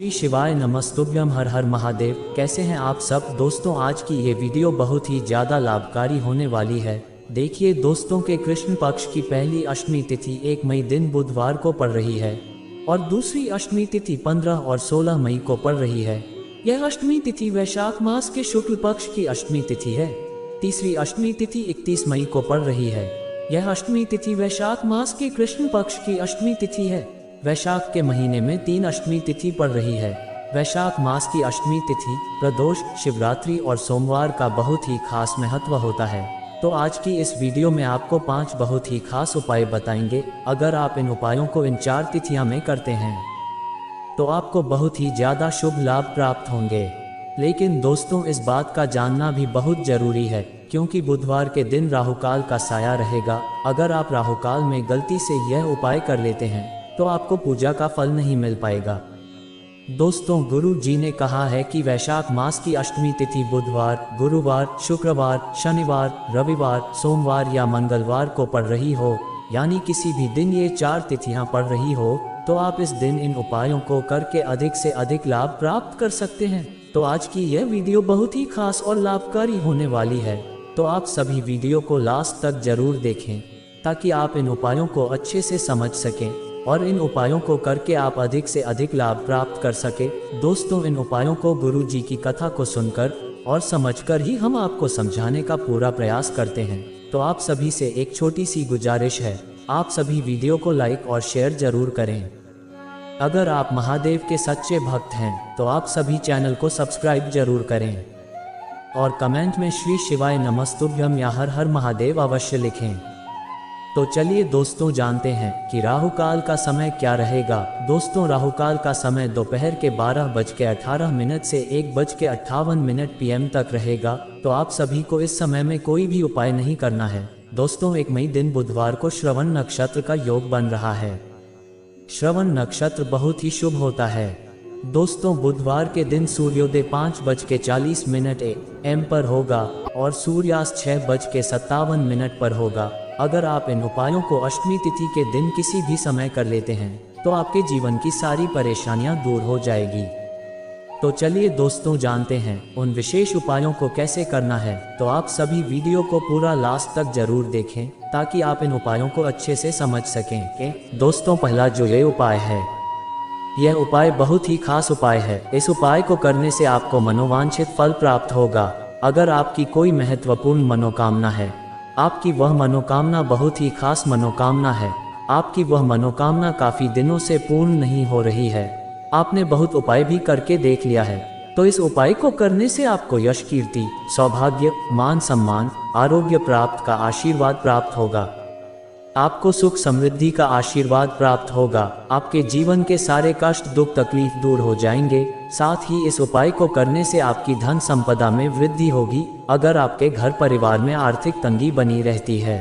श्री शिवाय नमस्तुभ्यम। हर हर महादेव। कैसे हैं आप सब दोस्तों? आज की ये वीडियो बहुत ही ज़्यादा लाभकारी होने वाली है। देखिए दोस्तों के कृष्ण पक्ष की पहली अष्टमी तिथि 1 मई दिन बुधवार को पड़ रही है और दूसरी अष्टमी तिथि 15 और 16 मई को पड़ रही है। यह अष्टमी तिथि वैशाख मास के शुक्ल पक्ष की अष्टमी तिथि है। तीसरी अष्टमी तिथि 31 मई को पड़ रही है। यह अष्टमी तिथि वैशाख मास के कृष्ण पक्ष की अष्टमी तिथि है। वैशाख के महीने में 3 अष्टमी तिथि पड़ रही है। वैशाख मास की अष्टमी तिथि प्रदोष, शिवरात्रि और सोमवार का बहुत ही खास महत्व होता है। तो आज की इस वीडियो में आपको 5 बहुत ही खास उपाय बताएंगे। अगर आप इन उपायों को इन 4 तिथियों में करते हैं तो आपको बहुत ही ज़्यादा शुभ लाभ प्राप्त होंगे। लेकिन दोस्तों इस बात का जानना भी बहुत ज़रूरी है क्योंकि बुधवार के दिन राहुकाल का साया रहेगा। अगर आप राहुकाल में गलती से यह उपाय कर लेते हैं तो आपको पूजा का फल नहीं मिल पाएगा। दोस्तों गुरु जी ने कहा है कि वैशाख मास की अष्टमी तिथि बुधवार, गुरुवार, शुक्रवार, शनिवार, रविवार, सोमवार या मंगलवार को पड़ रही हो, यानी किसी भी दिन ये 4 तिथियां पड़ रही हो, तो आप इस दिन इन उपायों को करके अधिक से अधिक लाभ प्राप्त कर सकते हैं। तो आज की यह वीडियो बहुत ही खास और लाभकारी होने वाली है। तो आप सभी वीडियो को लास्ट तक जरूर देखें ताकि आप इन उपायों को अच्छे से समझ सकें और इन उपायों को करके आप अधिक से अधिक लाभ प्राप्त कर सके। दोस्तों इन उपायों को गुरु जी की कथा को सुनकर और समझकर ही हम आपको समझाने का पूरा प्रयास करते हैं। तो आप सभी से एक छोटी सी गुजारिश है, आप सभी वीडियो को लाइक और शेयर जरूर करें। अगर आप महादेव के सच्चे भक्त हैं तो आप सभी चैनल को सब्सक्राइब जरूर करें और कमेंट में श्री शिवाय नमस्तुभ्यम या हर हर महादेव अवश्य लिखें। तो चलिए दोस्तों जानते हैं कि राहुकाल का समय क्या रहेगा। दोस्तों राहुकाल का समय दोपहर के 12:18 से 1:58 PM तक रहेगा। तो आप सभी को इस समय में कोई भी उपाय नहीं करना है। दोस्तों 1 मई दिन बुधवार को श्रवण नक्षत्र का योग बन रहा है। श्रवण नक्षत्र बहुत ही शुभ होता है। दोस्तों बुधवार के दिन सूर्योदय 5:40 AM पर होगा और सूर्यास्त 6:57 पर होगा। अगर आप इन उपायों को अष्टमी तिथि के दिन किसी भी समय कर लेते हैं तो आपके जीवन की सारी परेशानियां दूर हो जाएगी। तो चलिए दोस्तों जानते हैं उन विशेष उपायों को कैसे करना है। तो आप सभी वीडियो को पूरा लास्ट तक जरूर देखें ताकि आप इन उपायों को अच्छे से समझ सकें। दोस्तों पहला जो ये उपाय है, यह उपाय बहुत ही खास उपाय है। इस उपाय को करने से आपको मनोवांछित फल प्राप्त होगा। अगर आपकी कोई महत्वपूर्ण मनोकामना है, आपकी वह मनोकामना बहुत ही खास मनोकामना है, आपकी वह मनोकामना काफी दिनों से पूर्ण नहीं हो रही है, आपने बहुत उपाय भी करके देख लिया है, तो इस उपाय को करने से आपको यश, कीर्ति, सौभाग्य, मान सम्मान, आरोग्य प्राप्त का आशीर्वाद प्राप्त होगा। आपको सुख समृद्धि का आशीर्वाद प्राप्त होगा। आपके जीवन के सारे कष्ट, दुख, तकलीफ दूर हो जाएंगे। साथ ही इस उपाय को करने से आपकी धन संपदा में वृद्धि होगी। अगर आपके घर परिवार में आर्थिक तंगी बनी रहती है,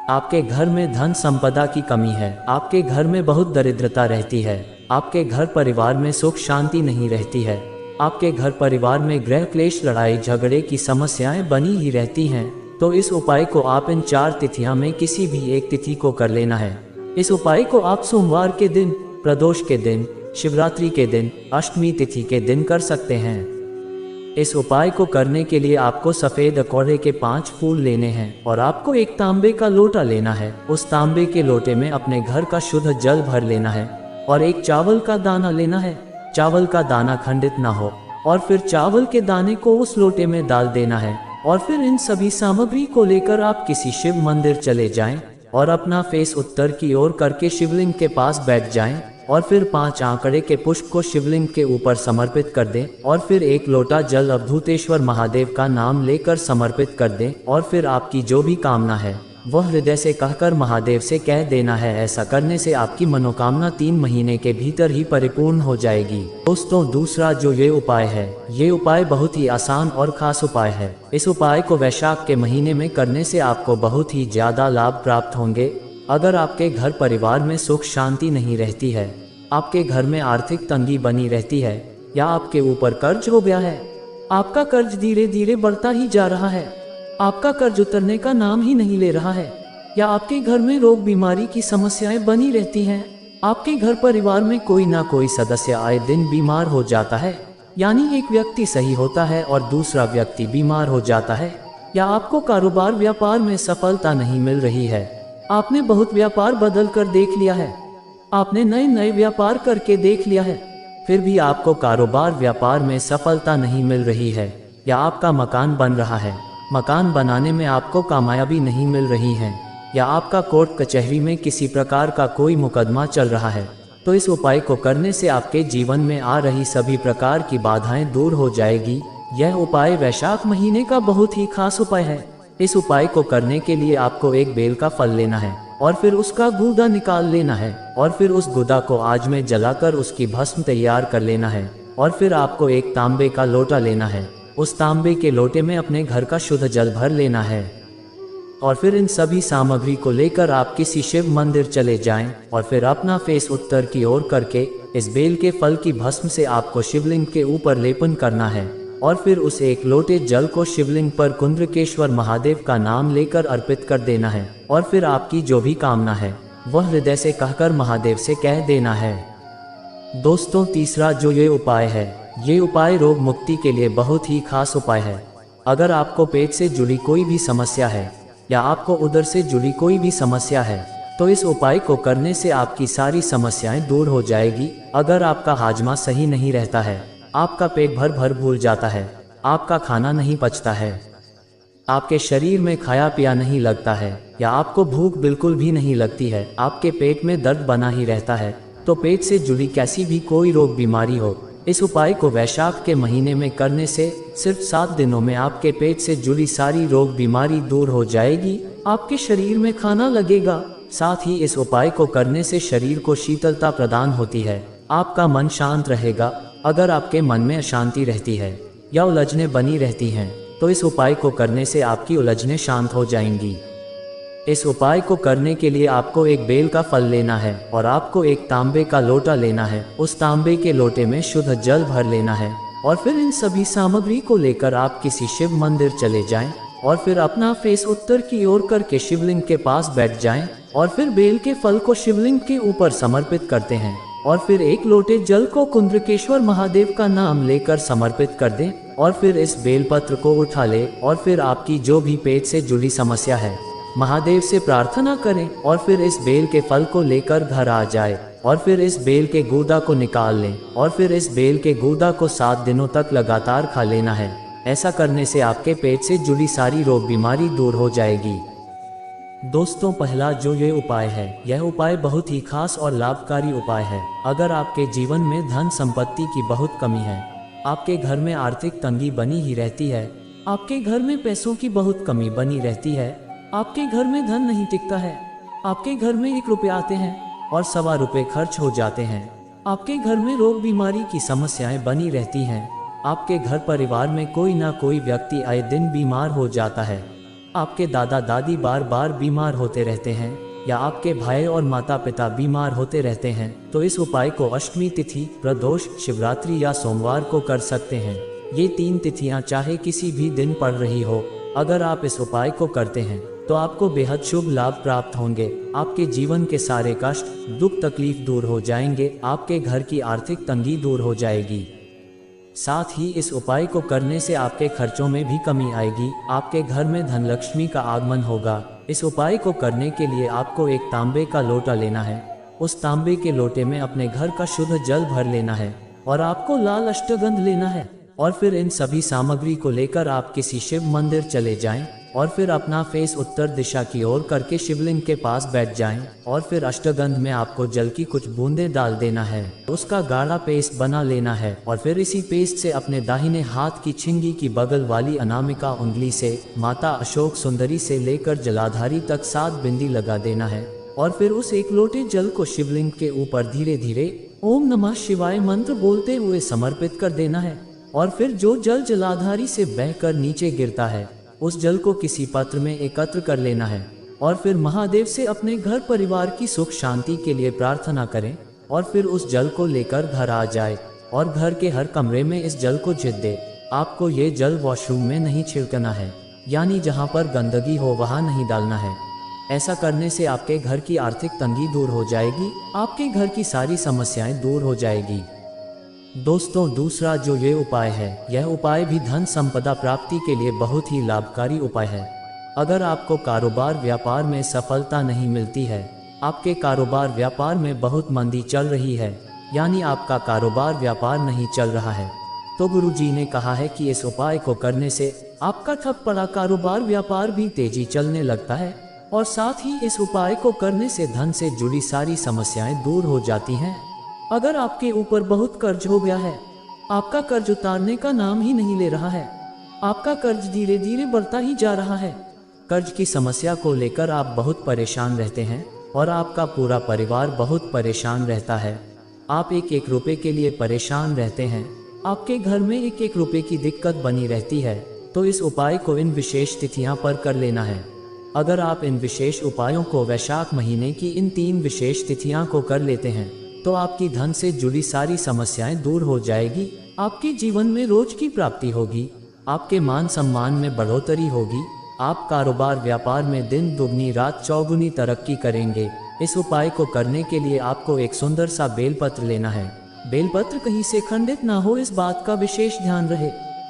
आपके घर में धन संपदा की कमी है, आपके घर में बहुत दरिद्रता रहती है, आपके घर परिवार में सुख शांति नहीं रहती है, आपके घर परिवार में गृह क्लेश, लड़ाई झगड़े की समस्याएं बनी ही रहती हैं, तो इस उपाय को आप इन 4 तिथियों में किसी भी एक तिथि को कर लेना है। इस उपाय को आप सोमवार के दिन, प्रदोष के दिन, शिवरात्रि के दिन, अष्टमी तिथि के दिन कर सकते हैं। इस उपाय को करने के लिए आपको सफ़ेद अकौड़े के 5 फूल लेने हैं और आपको एक तांबे का लोटा लेना है। उस तांबे के लोटे में अपने घर का शुद्ध जल भर लेना है और एक चावल का दाना लेना है। चावल का दाना खंडित ना हो और फिर चावल के दाने को उस लोटे में डाल देना है और फिर इन सभी सामग्री को लेकर आप किसी शिव मंदिर चले जाएं और अपना फेस उत्तर की ओर करके शिवलिंग के पास बैठ जाएं और फिर 5 आंकड़े के पुष्प को शिवलिंग के ऊपर समर्पित कर दें और फिर एक लोटा जल अवधूतेश्वर महादेव का नाम लेकर समर्पित कर दें और फिर आपकी जो भी कामना है वह हृदय से कहकर महादेव से कह देना है। ऐसा करने से आपकी मनोकामना 3 महीने के भीतर ही परिपूर्ण हो जाएगी। दोस्तों दूसरा जो ये उपाय है, ये उपाय बहुत ही आसान और खास उपाय है। इस उपाय को वैशाख के महीने में करने से आपको बहुत ही ज्यादा लाभ प्राप्त होंगे। अगर आपके घर परिवार में सुख शांति नहीं रहती है, आपके घर में आर्थिक तंगी बनी रहती है या आपके ऊपर कर्ज हो गया है, आपका कर्ज धीरे धीरे बढ़ता ही जा रहा है, आपका कर्ज उतरने का नाम ही नहीं ले रहा है, या आपके घर में रोग बीमारी की समस्याएं बनी रहती हैं, आपके घर परिवार में कोई ना कोई सदस्य आए दिन बीमार हो जाता है, यानी एक व्यक्ति सही होता है और दूसरा व्यक्ति बीमार हो जाता है। या आपको कारोबार व्यापार में सफलता नहीं मिल रही है। आपने बहुत व्यापार बदल कर देख लिया है, आपने नए नए व्यापार करके देख लिया है, फिर भी आपको कारोबार व्यापार में सफलता नहीं मिल रही है। या आपका मकान बन रहा है, मकान बनाने में आपको कामयाबी नहीं मिल रही है। या आपका कोर्ट कचहरी में किसी प्रकार का कोई मुकदमा चल रहा है। तो इस उपाय को करने से आपके जीवन में आ रही सभी प्रकार की बाधाएं दूर हो जाएगी। यह उपाय वैशाख महीने का बहुत ही खास उपाय है। इस उपाय को करने के लिए आपको एक बेल का फल लेना है और फिर उसका गूदा निकाल लेना है और फिर उस गूदा को आग में जलाकर उसकी भस्म तैयार कर लेना है। और फिर आपको एक तांबे का लोटा लेना है। उस तांबे के लोटे में अपने घर का शुद्ध जल भर लेना है और फिर इन सभी सामग्री को लेकर आप किसी शिव मंदिर चले जाएं और फिर अपना फेस उत्तर की ओर करके इस बेल के फल की भस्म से आपको शिवलिंग के ऊपर लेपन करना है और फिर उस एक लोटे जल को शिवलिंग पर कुंद्रकेश्वर महादेव का नाम लेकर अर्पित कर देना है। और फिर आपकी जो भी कामना है वह हृदय से कहकर महादेव से कह देना है। दोस्तों, तीसरा जो ये उपाय है, ये उपाय रोग मुक्ति के लिए बहुत ही खास उपाय है। अगर आपको पेट से जुड़ी कोई भी समस्या है या आपको उदर से जुड़ी कोई भी समस्या है तो इस उपाय को करने से आपकी सारी समस्याएं दूर हो जाएगी। अगर आपका हाजमा सही नहीं रहता है, आपका पेट भर भर भूल जाता है, आपका खाना नहीं पचता है, आपके शरीर में खाया पिया नहीं लगता है या आपको भूख बिल्कुल भी नहीं लगती है, आपके पेट में दर्द बना ही रहता है, तो पेट से जुड़ी कैसी भी कोई रोग बीमारी हो, इस उपाय को वैशाख के महीने में करने से सिर्फ 7 दिनों में आपके पेट से जुड़ी सारी रोग बीमारी दूर हो जाएगी। आपके शरीर में खाना लगेगा। साथ ही इस उपाय को करने से शरीर को शीतलता प्रदान होती है, आपका मन शांत रहेगा। अगर आपके मन में अशांति रहती है या उलझने बनी रहती हैं तो इस उपाय को करने से आपकी उलझने शांत हो जाएंगी। इस उपाय को करने के लिए आपको एक बेल का फल लेना है और आपको एक तांबे का लोटा लेना है। उस तांबे के लोटे में शुद्ध जल भर लेना है और फिर इन सभी सामग्री को लेकर आप किसी शिव मंदिर चले जाएं और फिर अपना फेस उत्तर की ओर करके शिवलिंग के पास बैठ जाएं और फिर बेल के फल को शिवलिंग के ऊपर समर्पित करते हैं और फिर एक लोटे जल को कुंद्रकेश्वर महादेव का नाम लेकर समर्पित कर दें और फिर इस बेलपत्र को उठा ले और फिर आपकी जो भी पेट से जुड़ी समस्या है महादेव से प्रार्थना करें और फिर इस बेल के फल को लेकर घर आ जाए और फिर इस बेल के गूदा को निकाल लें और फिर इस बेल के गूदा को 7 दिनों तक लगातार खा लेना है। ऐसा करने से आपके पेट से जुड़ी सारी रोग बीमारी दूर हो जाएगी। दोस्तों, पहला जो ये उपाय है, यह उपाय बहुत ही खास और लाभकारी उपाय है। अगर आपके जीवन में धन संपत्ति की बहुत कमी है, आपके घर में आर्थिक तंगी बनी ही रहती है, आपके घर में पैसों की बहुत कमी बनी रहती है, आपके घर में धन नहीं टिकता है, आपके घर में 1 रुपये आते हैं और 1.25 रुपये खर्च हो जाते हैं, आपके घर में रोग बीमारी की समस्याएं बनी रहती हैं, आपके घर परिवार में कोई ना कोई व्यक्ति आए दिन बीमार हो जाता है, आपके दादा दादी बार बार बीमार होते रहते हैं या आपके भाई और माता पिता बीमार होते रहते हैं, तो इस उपाय को अष्टमी तिथि, प्रदोष, शिवरात्रि या सोमवार को कर सकते हैं। ये 3 तिथियां चाहे किसी भी दिन पड़ रही हो, अगर आप इस उपाय को करते हैं तो आपको बेहद शुभ लाभ प्राप्त होंगे। आपके जीवन के सारे कष्ट, दुख, तकलीफ दूर हो जाएंगे, आपके घर की आर्थिक तंगी दूर हो जाएगी। साथ ही इस उपाय को करने से आपके खर्चों में भी कमी आएगी, आपके घर में धनलक्ष्मी का आगमन होगा। इस उपाय को करने के लिए आपको एक तांबे का लोटा लेना है। उस तांबे के लोटे में अपने घर का शुद्ध जल भर लेना है और आपको लाल अष्टगंध लेना है और फिर इन सभी सामग्री को लेकर आप किसी शिव मंदिर चले जाएं और फिर अपना फेस उत्तर दिशा की ओर करके शिवलिंग के पास बैठ जाएं और फिर अष्टगंध में आपको जल की कुछ बूंदें डाल देना है। उसका गाढ़ा पेस्ट बना लेना है और फिर इसी पेस्ट से अपने दाहिने हाथ की छिंगी की बगल वाली अनामिका उंगली से माता अशोक सुंदरी से लेकर जलाधारी तक 7 बिंदी लगा देना है और फिर उस एक लोटे जल को शिवलिंग के ऊपर धीरे धीरे ओम नमः शिवाय मंत्र बोलते हुए समर्पित कर देना है और फिर जो जल जलाधारी से बहकर नीचे गिरता है उस जल को किसी पात्र में एकत्र कर लेना है और फिर महादेव से अपने घर परिवार की सुख शांति के लिए प्रार्थना करें और फिर उस जल को लेकर घर आ जाए और घर के हर कमरे में इस जल को छिड़क दे। आपको ये जल वॉशरूम में नहीं छिड़कना है, यानी जहाँ पर गंदगी हो वहाँ नहीं डालना है। ऐसा करने से आपके घर की आर्थिक तंगी दूर हो जाएगी, आपके घर की सारी समस्याएं दूर हो जाएगी। दोस्तों, दूसरा जो ये उपाय है, यह उपाय भी धन संपदा प्राप्ति के लिए बहुत ही लाभकारी उपाय है। अगर आपको कारोबार व्यापार में सफलता नहीं मिलती है, आपके कारोबार व्यापार में बहुत मंदी चल रही है, यानी आपका कारोबार व्यापार नहीं चल रहा है, तो गुरुजी ने कहा है कि इस उपाय को करने से आपका ठप पड़ा कारोबार व्यापार भी तेजी चलने लगता है, और साथ ही इस उपाय को करने से धन से जुड़ी सारी समस्याएं दूर हो जाती हैं। अगर आपके ऊपर बहुत कर्ज हो गया है, आपका कर्ज उतारने का नाम ही नहीं ले रहा है, आपका कर्ज धीरे धीरे बढ़ता ही जा रहा है, कर्ज की समस्या को लेकर आप बहुत परेशान रहते हैं और आपका पूरा परिवार बहुत परेशान रहता है, आप एक एक रुपए के लिए परेशान रहते हैं, आपके घर में एक एक रुपए की दिक्कत बनी रहती है, तो इस उपाय को इन विशेष तिथियां पर कर लेना है। अगर आप इन विशेष उपायों को वैशाख महीने की इन 3 विशेष तिथियां को कर लेते हैं, तो आपकी धन से जुड़ी सारी समस्याएं दूर हो जाएगी, आपके जीवन में रोज की प्राप्ति होगी, आपके मान सम्मान में बढ़ोतरी होगी, आप कारोबार व्यापार में दिन दुगनी रात चौगुनी तरक्की करेंगे। इस उपाय को करने के लिए आपको एक सुंदर सा बेलपत्र लेना है। बेलपत्र कहीं से खंडित ना हो, इस बात का विशेष ध्यान रहे।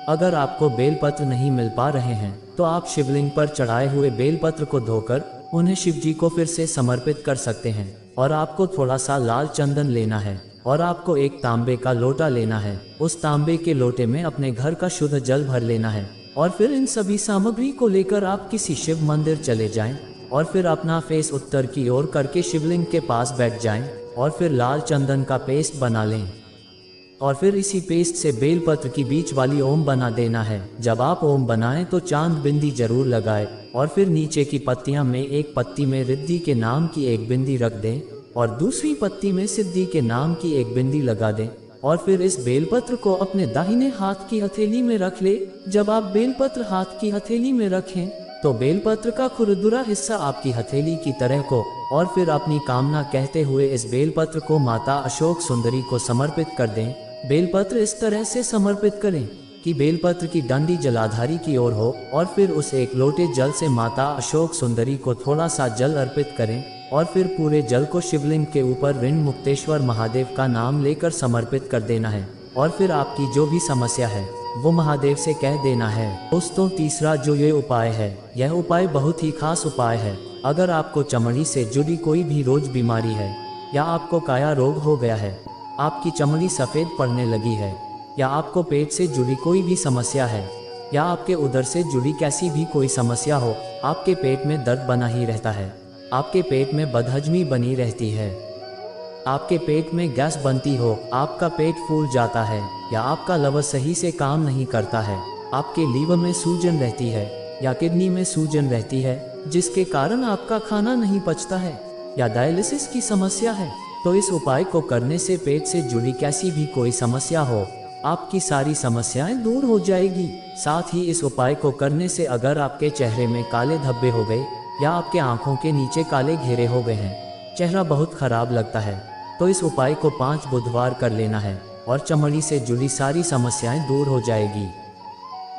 अगर आपको बेलपत्र नहीं मिल पा रहे हैं, तो आप शिवलिंग पर चढ़ाए हुए बेलपत्र को धोकर उन्हें शिव जी को फिर से समर्पित कर सकते हैं। और आपको थोड़ा सा लाल चंदन लेना है और आपको एक तांबे का लोटा लेना है। उस तांबे के लोटे में अपने घर का शुद्ध जल भर लेना है और फिर इन सभी सामग्री को लेकर आप किसी शिव मंदिर चले जाएं और फिर अपना फेस उत्तर की ओर करके शिवलिंग के पास बैठ जाएं और फिर लाल चंदन का पेस्ट बना लें और फिर इसी पेस्ट से बेलपत्र की बीच वाली ओम बना देना है। जब आप ओम बनाएं तो चांद बिंदी जरूर लगाएं और फिर नीचे की पत्तियां में एक पत्ती में रिद्धि के नाम की एक बिंदी रख दें और दूसरी पत्ती में सिद्धि के नाम की एक बिंदी लगा दें और फिर इस बेलपत्र को अपने दाहिने हाथ की हथेली में रख ले। जब आप बेलपत्र हाथ की हथेली में रखें तो बेलपत्र का खुरदुरा हिस्सा आपकी हथेली की तरह को और फिर अपनी कामना कहते हुए इस बेलपत्र को माता अशोक सुंदरी को समर्पित कर दें। बेलपत्र इस तरह से समर्पित करें कि बेलपत्र की डंडी जलाधारी की ओर हो और फिर उस एक लोटे जल से माता अशोक सुंदरी को थोड़ा सा जल अर्पित करें और फिर पूरे जल को शिवलिंग के ऊपर ऋण मुक्तेश्वर महादेव का नाम लेकर समर्पित कर देना है और फिर आपकी जो भी समस्या है वो महादेव से कह देना है। दोस्तों, तीसरा जो ये उपाय है, यह उपाय बहुत ही खास उपाय है। अगर आपको चमड़ी से जुड़ी कोई भी रोज बीमारी है या आपको काया रोग हो गया है, आपकी चमड़ी सफ़ेद पड़ने लगी है, या आपको पेट से जुड़ी कोई भी समस्या है, या आपके उदर से जुड़ी कैसी भी कोई समस्या हो, आपके पेट में दर्द बना ही रहता है, आपके पेट में बदहजमी बनी रहती है, आपके पेट में गैस बनती हो, आपका पेट फूल जाता है, या आपका लिवर सही से काम नहीं करता है, आपके लीवर में सूजन रहती है या किडनी में सूजन रहती है जिसके कारण आपका खाना नहीं पचता है, या डायलिसिस की समस्या है, तो इस उपाय को करने से पेट से जुड़ी कैसी भी कोई समस्या हो, आपकी सारी समस्याएं दूर हो जाएगी। साथ ही इस उपाय को करने से अगर आपके चेहरे में काले धब्बे हो गए या आपके आंखों के नीचे काले घेरे हो गए हैं, चेहरा बहुत खराब लगता है, तो इस उपाय को 5 बुधवार कर लेना है और चमड़ी से जुड़ी सारी समस्याएं दूर हो जाएगी।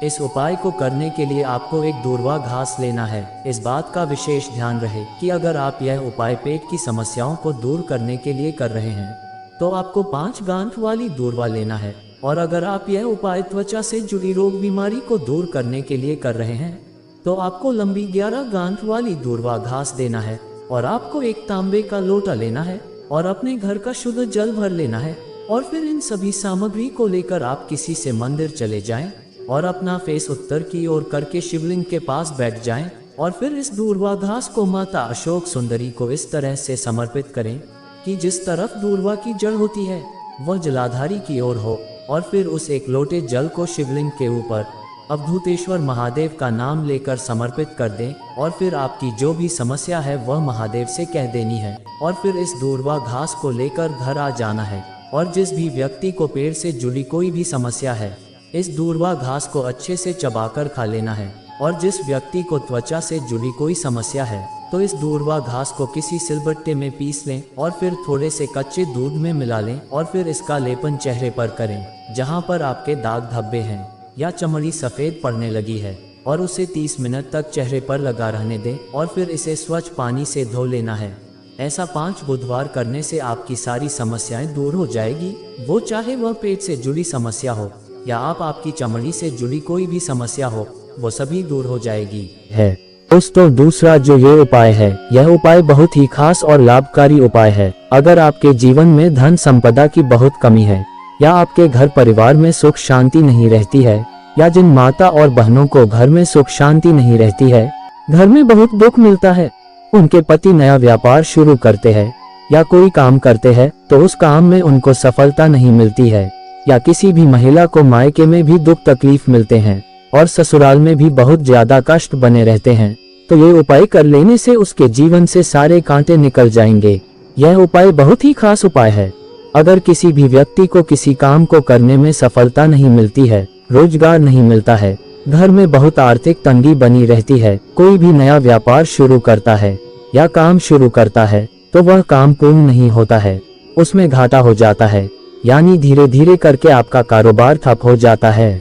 इस उपाय को करने के लिए आपको एक दूर्वा घास लेना है। इस बात का विशेष ध्यान रहे कि अगर आप यह उपाय पेट की समस्याओं को दूर करने के लिए कर रहे हैं तो आपको 5 गांठ वाली दूर्वा लेना है, और अगर आप यह उपाय त्वचा से जुड़ी रोग बीमारी को दूर करने के लिए कर रहे हैं तो आपको लंबी 11 गांठ वाली दूर्वा घास देना है, और आपको एक तांबे का लोटा लेना है और अपने घर का शुद्ध जल भर लेना है, और फिर इन सभी सामग्री को लेकर आप किसी से मंदिर चले जाएं और अपना फेस उत्तर की ओर करके शिवलिंग के पास बैठ जाएं और फिर इस दूर्वा घास को माता अशोक सुंदरी को इस तरह से समर्पित करें कि जिस तरफ दूर्वा की जड़ होती है वह जलाधारी की ओर हो, और फिर उस एक लोटे जल को शिवलिंग के ऊपर अवधूतेश्वर महादेव का नाम लेकर समर्पित कर दें, और फिर आपकी जो भी समस्या है वह महादेव से कह देनी है, और फिर इस दूर्वा घास को लेकर घर आ जाना है। और जिस भी व्यक्ति को पेट से जुड़ी कोई भी समस्या है, इस दूर्वा घास को अच्छे से चबाकर खा लेना है, और जिस व्यक्ति को त्वचा से जुड़ी कोई समस्या है तो इस दूर्वा घास को किसी सिलबट्टे में पीस लें और फिर थोड़े से कच्चे दूध में मिला लें, और फिर इसका लेपन चेहरे पर करें जहां पर आपके दाग धब्बे हैं या चमड़ी सफ़ेद पड़ने लगी है। और उसे 30 मिनट तक चेहरे पर लगा रहने दें और फिर इसे स्वच्छ पानी से धो लेना है। ऐसा 5 बुधवार करने से आपकी सारी समस्याएं दूर हो जाएगी, वो चाहे वह पेट से जुड़ी समस्या हो या आपकी चमड़ी से जुड़ी कोई भी समस्या हो, वो सभी दूर हो जाएगी है। दोस्तों, दूसरा जो ये उपाय है, यह उपाय बहुत ही खास और लाभकारी उपाय है। अगर आपके जीवन में धन संपदा की बहुत कमी है या आपके घर परिवार में सुख शांति नहीं रहती है, या जिन माता और बहनों को घर में सुख शांति नहीं रहती है, घर में बहुत दुख मिलता है, उनके पति नया व्यापार शुरू करते हैं या कोई काम करते हैं तो उस काम में उनको सफलता नहीं मिलती है, या किसी भी महिला को मायके में भी दुख तकलीफ मिलते हैं और ससुराल में भी बहुत ज्यादा कष्ट बने रहते हैं, तो ये उपाय कर लेने से उसके जीवन से सारे कांटे निकल जाएंगे। यह उपाय बहुत ही खास उपाय है। अगर किसी भी व्यक्ति को किसी काम को करने में सफलता नहीं मिलती है, रोजगार नहीं मिलता है, घर में बहुत आर्थिक तंगी बनी रहती है, कोई भी नया व्यापार शुरू करता है या काम शुरू करता है तो वह काम पूर्ण नहीं होता है, उसमें घाटा हो जाता है, यानी धीरे धीरे करके आपका कारोबार ठप हो जाता है।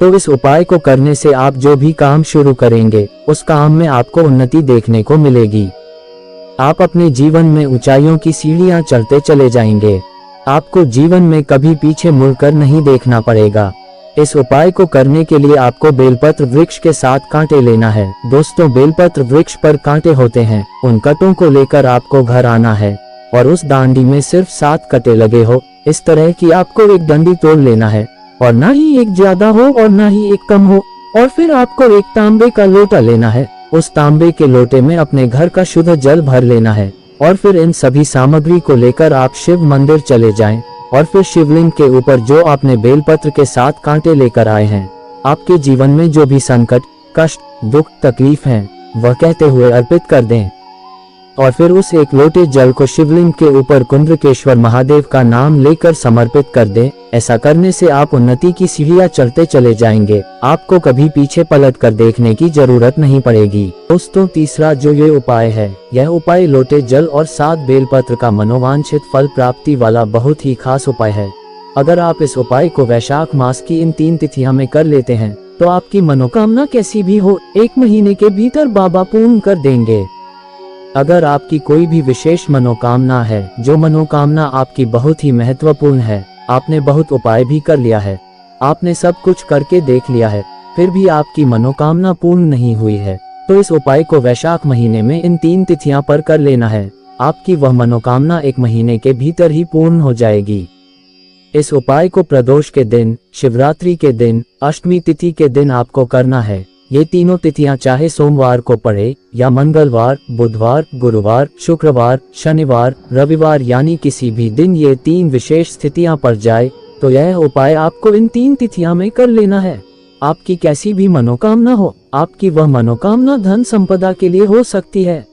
तो इस उपाय को करने से आप जो भी काम शुरू करेंगे उस काम में आपको उन्नति देखने को मिलेगी। आप अपने जीवन में ऊंचाइयों की सीढ़ियां चढ़ते चले जाएंगे। आपको जीवन में कभी पीछे मुड़कर नहीं देखना पड़ेगा। इस उपाय को करने के लिए आपको बेलपत्र वृक्ष के 7 कांटे लेना है। दोस्तों, बेलपत्र वृक्ष पर कांटे होते हैं, उन कटों को लेकर आपको घर आना है और उस डांडी में सिर्फ 7 कटे लगे हो, इस तरह की आपको एक डंडी तोड़ लेना है, और ना ही एक ज्यादा हो और ना ही एक कम हो। और फिर आपको एक तांबे का लोटा लेना है, उस तांबे के लोटे में अपने घर का शुद्ध जल भर लेना है और फिर इन सभी सामग्री को लेकर आप शिव मंदिर चले जाएं और फिर शिवलिंग के ऊपर जो आपने बेलपत्र के 7 कांटे लेकर आए हैं, आपके जीवन में जो भी संकट, कष्ट, दुख, तकलीफ है, वह कहते हुए अर्पित कर दें और फिर उस एक लोटे जल को शिवलिंग के ऊपर कुंडकेश्वर महादेव का नाम लेकर समर्पित कर दें। ऐसा करने से आप उन्नति की सीढ़ियां चढ़ते चले जाएंगे। आपको कभी पीछे पलट कर देखने की जरूरत नहीं पड़ेगी। दोस्तों, तीसरा जो ये उपाय है, यह उपाय लोटे जल और 7 बेलपत्र का मनोवांछित फल प्राप्ति वाला बहुत ही खास उपाय है। अगर आप इस उपाय को वैशाख मास की इन 3 तिथियों में कर लेते हैं तो आपकी मनोकामना कैसी भी हो 1 महीने के भीतर बाबा पूर्ण कर देंगे। अगर आपकी कोई भी विशेष मनोकामना है, जो मनोकामना आपकी बहुत ही महत्वपूर्ण है, आपने बहुत उपाय भी कर लिया है, आपने सब कुछ करके देख लिया है, फिर भी आपकी मनोकामना पूर्ण नहीं हुई है, तो इस उपाय को वैशाख महीने में इन 3 तिथियों पर कर लेना है। आपकी वह मनोकामना 1 महीने के भीतर ही पूर्ण हो जाएगी। इस उपाय को प्रदोष के दिन, शिवरात्रि के दिन, अष्टमी तिथि के दिन आपको करना है। ये तीनों तिथियां चाहे सोमवार को पड़े या मंगलवार, बुधवार, गुरुवार, शुक्रवार, शनिवार, रविवार, यानी किसी भी दिन ये 3 विशेष स्थितियां पड़ जाए तो यह उपाय आपको इन 3 तिथियों में कर लेना है। आपकी कैसी भी मनोकामना हो, आपकी वह मनोकामना धन संपदा के लिए हो सकती है,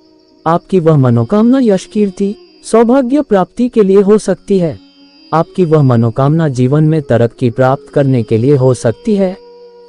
आपकी वह मनोकामना यश कीर्ति सौभाग्य प्राप्ति के लिए हो सकती है, आपकी वह मनोकामना जीवन में तरक्की प्राप्त करने के लिए हो सकती है,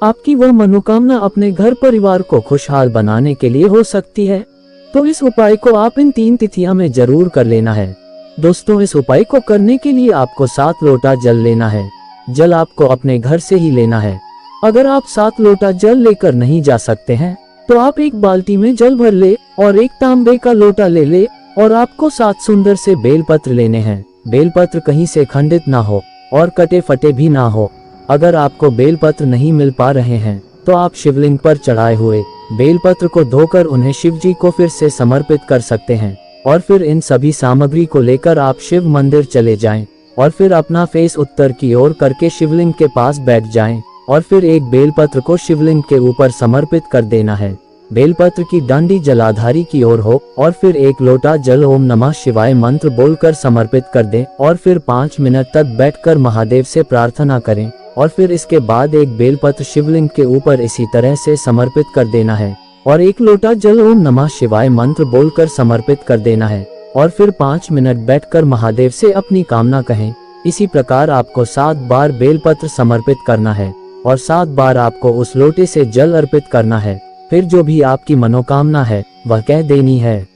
आपकी वह मनोकामना अपने घर परिवार को खुशहाल बनाने के लिए हो सकती है। तो इस उपाय को आप इन 3 तिथियों में जरूर कर लेना है। दोस्तों, इस उपाय को करने के लिए आपको 7 लोटा जल लेना है। जल आपको अपने घर से ही लेना है। अगर आप 7 लोटा जल लेकर नहीं जा सकते हैं तो आप एक बाल्टी में जल भर ले और एक तांबे का लोटा ले ले और आपको 7 सुंदर से बेलपत्र लेने हैं। बेलपत्र कहीं से खंडित ना हो और कटे फटे भी ना हो। अगर आपको बेलपत्र नहीं मिल पा रहे हैं तो आप शिवलिंग पर चढ़ाए हुए बेलपत्र को धोकर उन्हें शिव जी को फिर से समर्पित कर सकते हैं और फिर इन सभी सामग्री को लेकर आप शिव मंदिर चले जाएं और फिर अपना फेस उत्तर की ओर करके शिवलिंग के पास बैठ जाएं और फिर एक बेलपत्र को शिवलिंग के ऊपर समर्पित कर देना है। बेलपत्र की डंडी जलाधारी की ओर हो और फिर एक लोटा जल ओम नमः शिवाय मंत्र बोलकर समर्पित कर दें और फिर 5 मिनट तक बैठकर महादेव से प्रार्थना करें और फिर इसके बाद एक बेलपत्र शिवलिंग के ऊपर इसी तरह से समर्पित कर देना है और एक लोटा जल ओम नमः शिवाय मंत्र बोलकर समर्पित कर देना है और फिर 5 मिनट बैठकर महादेव से अपनी कामना कहें। इसी प्रकार आपको 7 बार बेलपत्र समर्पित करना है और 7 बार आपको उस लोटे से जल अर्पित करना है। फिर जो भी आपकी मनोकामना है वह कह देनी है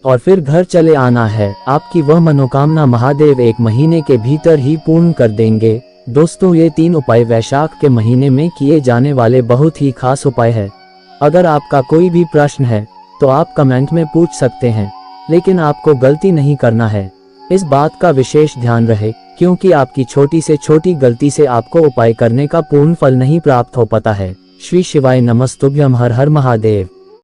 और फिर घर चले आना है। आपकी वह मनोकामना महादेव 1 महीने के भीतर ही पूर्ण कर देंगे। दोस्तों ये 3 उपाय वैशाख के महीने में किए जाने वाले बहुत ही खास उपाय है। अगर आपका कोई भी प्रश्न है तो आप कमेंट में पूछ सकते हैं, लेकिन आपको गलती नहीं करना है। इस बात का विशेष ध्यान रहे, क्योंकि आपकी छोटी से छोटी गलती से आपको उपाय करने का पूर्ण फल नहीं प्राप्त हो पाता है। श्री शिवाय नमस्तुभ्यम। हर हर महादेव।